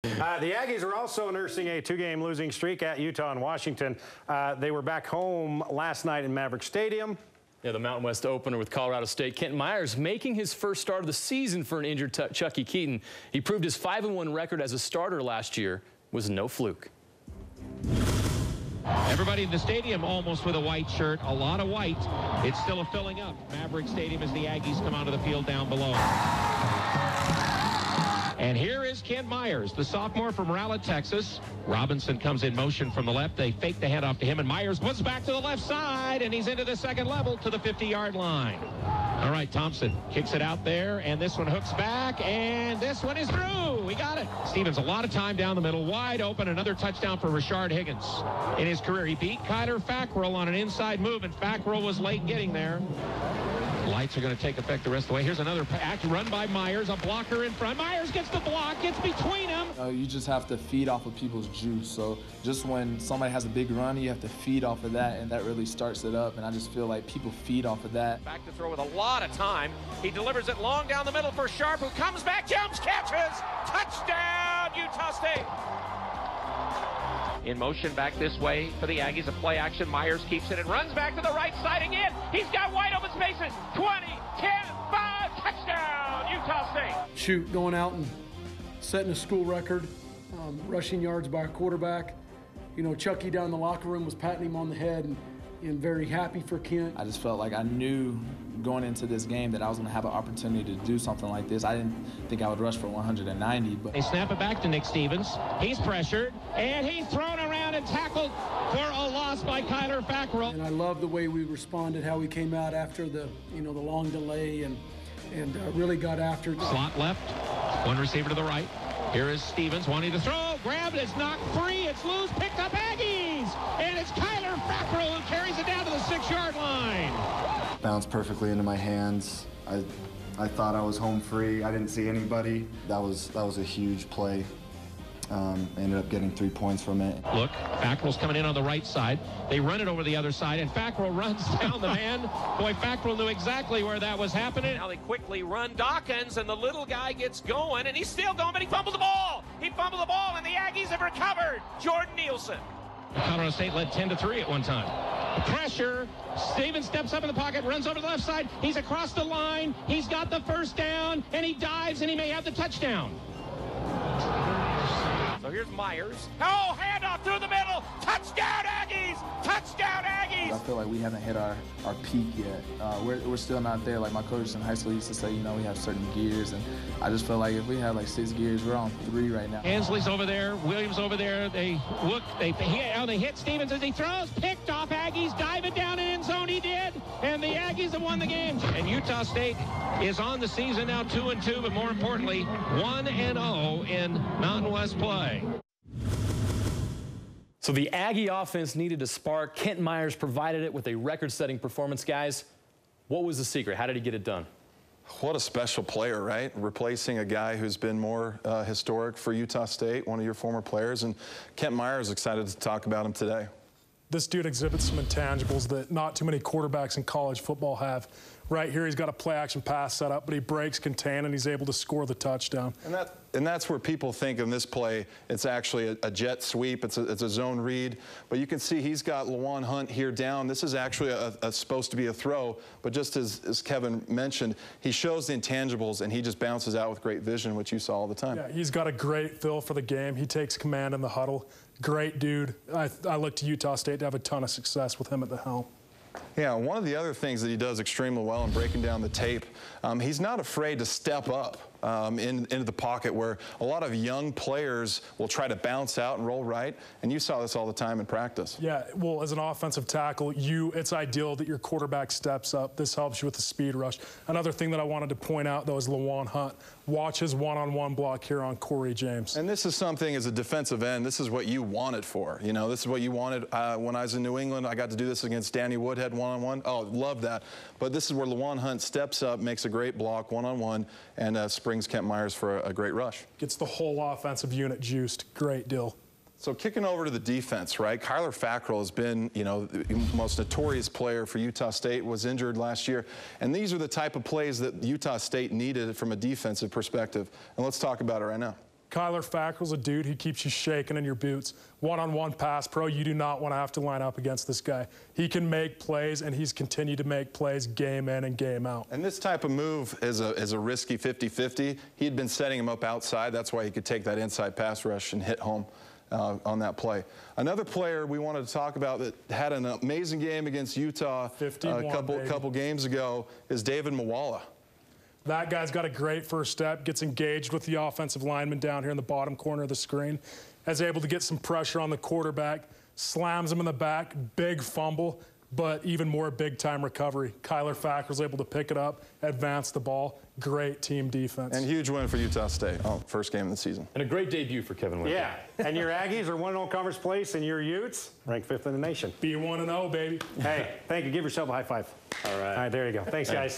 The Aggies are also nursing a two-game losing streak at Utah and Washington. They were back home last night in Maverick Stadium. Yeah, the Mountain West opener with Colorado State. Kenton Myers making his first start of the season for an injured Chucky Keeton. He proved his 5-1 record as a starter last year was no fluke. Everybody in the stadium almost with a white shirt, a lot of white. It's still a filling up. Maverick Stadium as the Aggies come onto the field down below. And here is Kent Myers, the sophomore from Rowlett, Texas. Robinson comes in motion from the left. They fake the handoff to him, and Myers puts back to the left side, and he's into the second level to the 50-yard line. All right, Thompson kicks it out there, and this one hooks back, and this one is through. We got it. Stevens, a lot of time down the middle, wide open. Another touchdown for Rashard Higgins. In his career, he beat Kyler Fackrell on an inside move, and Fackrell was late getting there. Lights are going to take effect the rest of the way. Here's another act run by Myers, a blocker in front. Myers gets the block, gets between them. You just have to feed off of people's juice. So just when somebody has a big run, you have to feed off of that, and that really starts it up. And I just feel like people feed off of that. Back to throw with a lot of time. He delivers it long down the middle for Sharp, who comes back, jumps, catches. Touchdown, Utah State. In motion back this way for the Aggies, a play action. Myers keeps it and runs back to the right side again. He's got wide open spaces. 20, 10, 5, touchdown, Utah State. Going out and setting a school record, rushing yards by a quarterback. You know, Chucky down in the locker room was patting him on the head and very happy for Kent. I just felt like I knew going into this game that I was going to have an opportunity to do something like this. I didn't think I would rush for 190. But they snap it back to Nick Stevens. He's pressured, and he's thrown around and tackled for a loss by Kyler Fackrell. And I love the way we responded, how we came out after the long delay and really got after it. Slot left, one receiver to the right. Here is Stevens wanting to throw, grabbed, it's knocked free, it's loose, picked up Aggies, and it's Kyler Fackrell who carries it down to the 6-yard line. Bounced perfectly into my hands. I thought I was home free. I didn't see anybody. That was a huge play. Ended up getting 3 points from it. Look, Fackrell's coming in on the right side. They run it over the other side, and Fackrell runs down the man. Boy, Fackrell knew exactly where that was happening. Now they quickly run Dawkins, and the little guy gets going, and he's still going, but he fumbled the ball. He fumbled the ball, and the Aggies have recovered. Jordan Nielsen. Colorado State led 10-3 at one time. Pressure. Stevens steps up in the pocket, runs over to the left side. He's across the line. He's got the first down, and he dives, and he may have the touchdown. So here's Myers. Oh, handoff through the middle. Touchdown, Aggies! Touchdown, Aggies! I feel like we haven't hit our peak yet. We're still not there. Like my coaches in high school used to say, you know, we have certain gears, and I just feel like if we had like 6 gears, we're on 3 right now. Ansley's over there, Williams over there. They look, they hit Stevens as he throws, picked off Aggies, diving down in end zone. He did, and the Aggies have won the game. And Utah State is on the season now 2-2, but more importantly, 1-0 in Mountain West play. So the Aggie offense needed a spark. Kenton Myers provided it with a record-setting performance. Guys, what was the secret? How did he get it done? What a special player, right? Replacing a guy who's been more historic for Utah State, one of your former players. And Kent Myers, excited to talk about him today. This dude exhibits some intangibles that not too many quarterbacks in college football have. Right here, he's got a play-action pass set up, but he breaks contain, and he's able to score the touchdown. And that's where people think in this play, it's actually a jet sweep. It's a zone read. But you can see he's got Lawan Hunt here down. This is actually supposed to be a throw. But just as Kevin mentioned, he shows the intangibles, and he just bounces out with great vision, which you saw all the time. Yeah, he's got a great feel for the game. He takes command in the huddle. Great dude. I look to Utah State to have a ton of success with him at the helm. Yeah, one of the other things that he does extremely well in breaking down the tape, he's not afraid to step up into the pocket where a lot of young players will try to bounce out and roll right, and you saw this all the time in practice. Yeah, well, as an offensive tackle, it's ideal that your quarterback steps up. This helps you with the speed rush. Another thing that I wanted to point out, though, is Lawan Hunt. Watch his one-on-one block here on Corey James. And this is something, as a defensive end, this is what you wanted for. You know, this is what you wanted when I was in New England. I got to do this against Danny Woodhead one-on-one. Oh, love that. But this is where Lawan Hunt steps up, makes a great block one-on-one, and springs Kent Myers for a great rush. Gets the whole offensive unit juiced. Great deal. So kicking over to the defense, right? Kyler Fackrell has been, you know, the most notorious player for Utah State, was injured last year. And these are the type of plays that Utah State needed from a defensive perspective. And let's talk about it right now. Kyler Fackrell's a dude who keeps you shaking in your boots. One-on-one pass pro, you do not want to have to line up against this guy. He can make plays, and he's continued to make plays game in and game out. And this type of move is a risky 50-50. He had been setting him up outside. That's why he could take that inside pass rush and hit home on that play. Another player we wanted to talk about that had an amazing game against Utah a couple games ago is David Mawala. That guy's got a great first step, gets engaged with the offensive lineman down here in the bottom corner of the screen, is able to get some pressure on the quarterback, slams him in the back, big fumble, but even more big-time recovery. Kyler Fackrell's able to pick it up, advance the ball. Great team defense. And huge win for Utah State. Oh, first game of the season. And a great debut for Kevin Wimber. Yeah, and your Aggies are 1-0 conference place, and your Utes ranked 5th in the nation. Be 1-0, baby. Hey, thank you. Give yourself a high five. All right. All right, there you go. Thanks, guys.